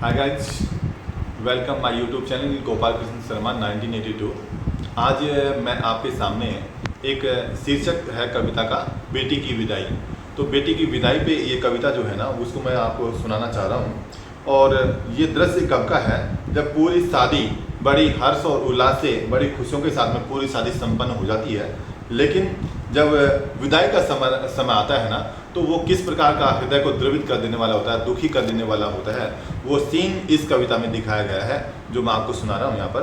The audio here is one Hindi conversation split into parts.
Hi guys, welcome my YouTube channel Gopal Krishna Sharma 1982। आज मैं आपके सामने एक शीर्षक है कविता का बेटी की विदाई। तो बेटी की विदाई पे ये कविता जो है ना उसको मैं आपको सुनाना चाह रहा हूँ। और ये दृश्य कब का है जब पूरी शादी बड़ी हर्ष और उल्लास से बड़ी खुशियों के साथ में पूरी शादी संपन्न हो जाती है, लेकिन जब विदाई का समय आता है ना तो वो किस प्रकार का हृदय को द्रवित कर देने वाला होता है, दुखी कर देने वाला होता है। वो सीन इस कविता में दिखाया गया है जो मैं आपको सुना रहा हूँ यहाँ पर।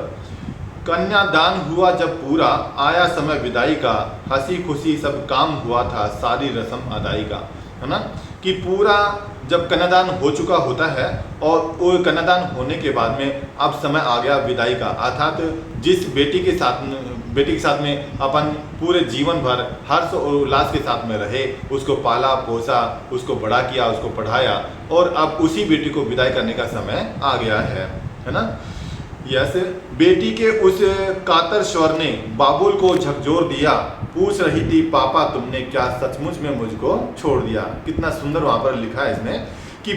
कन्यादान हुआ जब पूरा, आया समय विदाई का, हंसी खुशी सब काम हुआ था, सारी रस्म अदाई का, है ना। कि पूरा जब कन्यादान हो चुका होता है और वो कन्यादान होने के बाद में अब समय आ गया विदाई का, अर्थात जिस बेटी के साथ में अपन पूरे जीवन भर हर्ष और उल्लास के साथ में रहे, उसको पाला पोसा, उसको बड़ा किया, उसको पढ़ाया, और अब उसी बेटी को विदाई करने का समय आ गया है ना। यस, बेटी के उस कातर स्वर ने बाबुल को झकझोर दिया, पूछ रही थी पापा तुमने क्या सचमुच में मुझको छोड़ दिया। कितना सुंदर वहां पर लिखा है इसने कि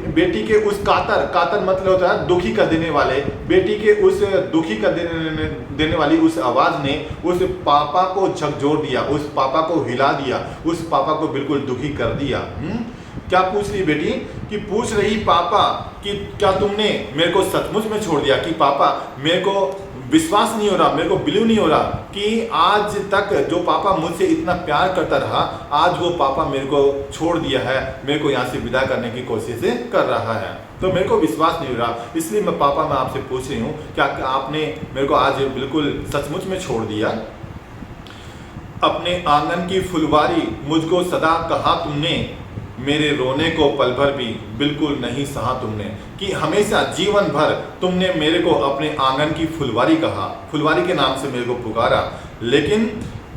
बेटी के उस कातर मतलब होता है दुखी कर देने वाले, बेटी के उस दुखी कर देने वाली उस आवाज ने उस पापा को झकझोर दिया, उस पापा को हिला दिया, उस पापा को बिल्कुल दुखी कर दिया। क्या पूछ रही बेटी कि पूछ रही पापा कि क्या तुमने मेरे को सचमुच में छोड़ दिया, कि पापा मेरे को विश्वास नहीं हो रहा, मेरे को बिलीव नहीं हो रहा कि आज तक जो पापा मुझसे इतना प्यार करता रहा, आज वो पापा मेरे को छोड़ दिया है, मेरे को यहाँ से विदा करने की कोशिश कर रहा है, तो मेरे को विश्वास नहीं हो रहा। इसलिए मैं आपसे पूछ रही हूँ क्या आपने मेरे को आज बिल्कुल सचमुच में छोड़ दिया। अपने आंगन की फुलवारी मुझको सदा कहा तुमने, मेरे रोने को पल भर भी बिल्कुल नहीं सहा तुमने। कि हमेशा जीवन भर तुमने मेरे को अपने आंगन की फुलवारी कहा, फुलवारी के नाम से मेरे को पुकारा, लेकिन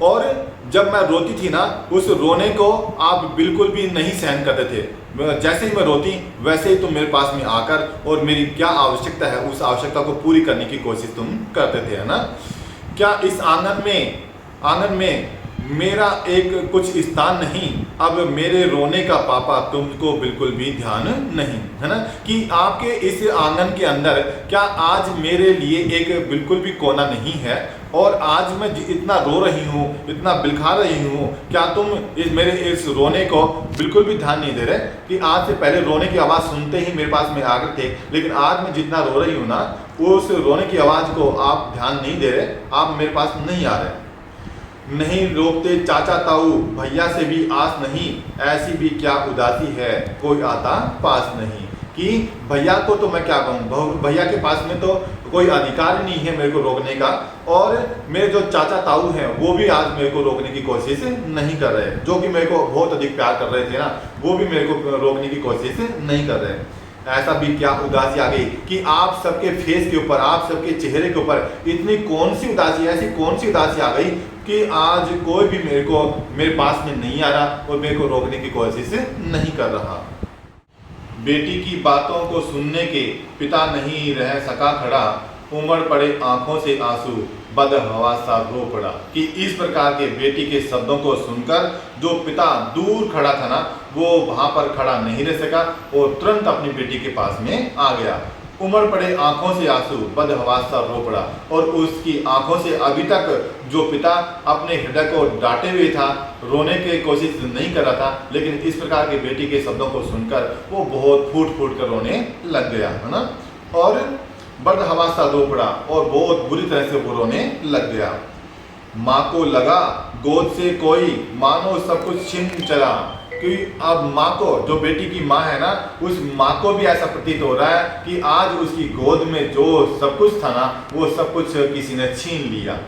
और जब मैं रोती थी ना उस रोने को आप बिल्कुल भी नहीं सहन करते थे। जैसे ही मैं रोती वैसे ही तुम मेरे पास में आकर और मेरी क्या आवश्यकता है उस आवश्यकता को पूरी करने की कोशिश तुम करते थे, है ना। क्या इस आंगन में मेरा एक कुछ स्थान नहीं, अब मेरे रोने का पापा तुमको बिल्कुल भी ध्यान नहीं, है ना। कि आपके इस आंगन के अंदर क्या आज मेरे लिए एक बिल्कुल भी कोना नहीं है, और आज मैं इतना रो रही हूँ, इतना बिलखा रही हूँ, क्या तुम मेरे इस रोने को बिल्कुल भी ध्यान नहीं दे रहे। कि आज से पहले रोने की आवाज़ सुनते ही मेरे पास में आ गए थे, लेकिन आज मैं जितना रो रही हूँ ना उस रोने की आवाज़ को आप ध्यान नहीं दे रहे, आप मेरे पास नहीं आ रहे। नहीं रोकते चाचा ताऊ भैया से भी आस नहीं, ऐसी भी क्या उदासी है कोई आता पास नहीं। कि भैया को तो मैं क्या कहूँ, भैया के पास में तो कोई अधिकार नहीं है मेरे को रोकने का, और मेरे जो चाचा ताऊ हैं वो भी आज मेरे को रोकने की कोशिश नहीं कर रहे, जो कि मेरे को बहुत अधिक प्यार कर रहे थे ना, वो भी मेरे को रोकने की कोशिश नहीं कर रहे। ऐसा भी क्या उदासी आ गई कि आप सबके फेस के ऊपर, आप सबके चेहरे के ऊपर इतनी कौन सी उदासी, ऐसी कौन सी उदासी आ गई कि आज कोई भी मेरे पास में नहीं आ रहा और मेरे को रोकने की कोशिश नहीं कर रहा। बेटी की बातों को सुनने के पिता नहीं रह सका खड़ा, उमड़ पड़े आंखों से आंसू, बदहवा सा रो पड़ा। कि इस प्रकार के बेटी के शब्दों को सुनकर जो पिता दूर खड़ा था ना वो वहां पर खड़ा नहीं रह सका और तुरंत अपनी बेटी के पास में आ गया। उमड़ पड़े आंखों से आंसू, बदहवास सा रो पड़ा। और उसकी आंखों से अभी तक जो पिता अपने हृदय को डांटे हुए था, रोने की कोशिश नहीं कर रहा था, लेकिन इस प्रकार के बेटी के शब्दों को सुनकर वो बहुत फूट फूट कर रोने लग गया, है ना। और बदहवास सा रो पड़ा और बहुत बुरी तरह से वो रोने लग गया। माँ को लगा गोद से कोई मानो सब कुछ छिन चला। कि अब माँ को, जो बेटी की माँ है ना, उस माँ को भी ऐसा प्रतीत हो रहा है कि आज उसकी गोद में जो सब कुछ था ना वो सब कुछ किसी ने छीन लिया।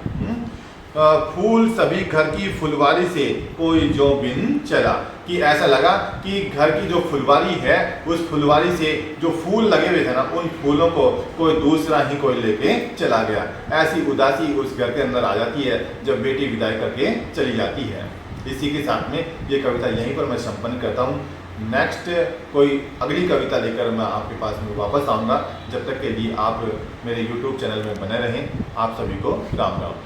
फूल सभी घर की फुलवारी से कोई जो बिन चला। कि ऐसा लगा कि घर की जो फुलवारी है उस फुलवारी से जो फूल लगे हुए थे ना उन फूलों को कोई दूसरा ही कोई लेके चला गया। ऐसी उदासी उस घर के अंदर आ जाती है जब बेटी विदाई करके चली जाती है। इसी के साथ में ये कविता यहीं पर मैं संपन्न करता हूँ। नेक्स्ट कोई अगली कविता लेकर मैं आपके पास में वापस आऊँगा। जब तक के लिए आप मेरे YouTube चैनल में बने रहें। आप सभी को राम राम।